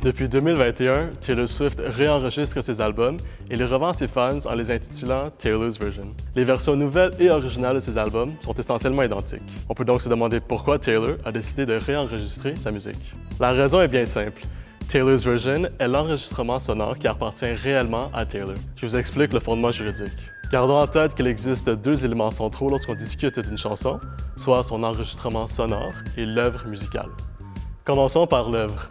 Depuis 2021, Taylor Swift réenregistre ses albums et les revend à ses fans en les intitulant Taylor's Version. Les versions nouvelles et originales de ses albums sont essentiellement identiques. On peut donc se demander pourquoi Taylor a décidé de réenregistrer sa musique. La raison est bien simple. Taylor's Version est l'enregistrement sonore qui appartient réellement à Taylor. Je vous explique le fondement juridique. Gardons en tête qu'il existe deux éléments centraux lorsqu'on discute d'une chanson, soit son enregistrement sonore et l'œuvre musicale. Commençons par l'œuvre.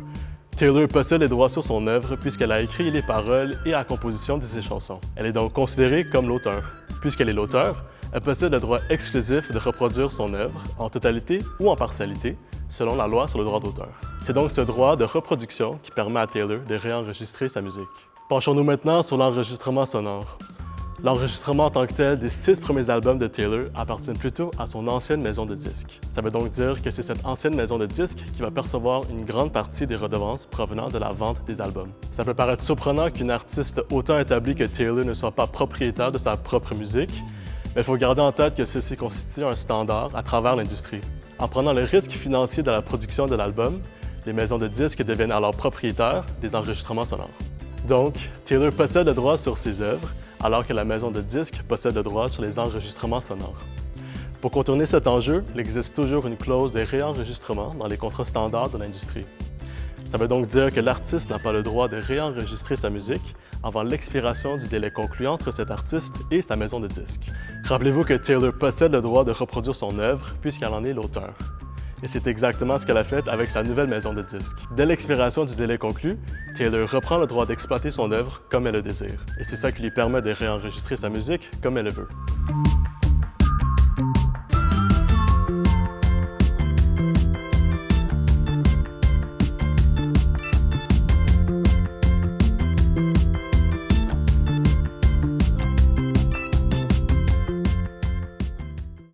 Taylor possède les droits sur son œuvre puisqu'elle a écrit les paroles et la composition de ses chansons. Elle est donc considérée comme l'auteur. Puisqu'elle est l'auteur, elle possède le droit exclusif de reproduire son œuvre en totalité ou en partialité, selon la loi sur le droit d'auteur. C'est donc ce droit de reproduction qui permet à Taylor de réenregistrer sa musique. Penchons-nous maintenant sur l'enregistrement sonore. L'enregistrement en tant que tel des 6 premiers albums de Taylor appartient plutôt à son ancienne maison de disques. Ça veut donc dire que c'est cette ancienne maison de disques qui va percevoir une grande partie des redevances provenant de la vente des albums. Ça peut paraître surprenant qu'une artiste autant établie que Taylor ne soit pas propriétaire de sa propre musique, mais il faut garder en tête que ceci constitue un standard à travers l'industrie. En prenant le risque financier de la production de l'album, les maisons de disques deviennent alors propriétaires des enregistrements sonores. Donc, Taylor possède le droit sur ses œuvres, alors que la maison de disques possède le droit sur les enregistrements sonores. Pour contourner cet enjeu, il existe toujours une clause de réenregistrement dans les contrats standards de l'industrie. Ça veut donc dire que l'artiste n'a pas le droit de réenregistrer sa musique avant l'expiration du délai conclu entre cet artiste et sa maison de disques. Rappelez-vous que Taylor possède le droit de reproduire son œuvre puisqu'elle en est l'auteur. Et c'est exactement ce qu'elle a fait avec sa nouvelle maison de disques. Dès l'expiration du délai conclu, Taylor reprend le droit d'exploiter son œuvre comme elle le désire. Et c'est ça qui lui permet de réenregistrer sa musique comme elle le veut.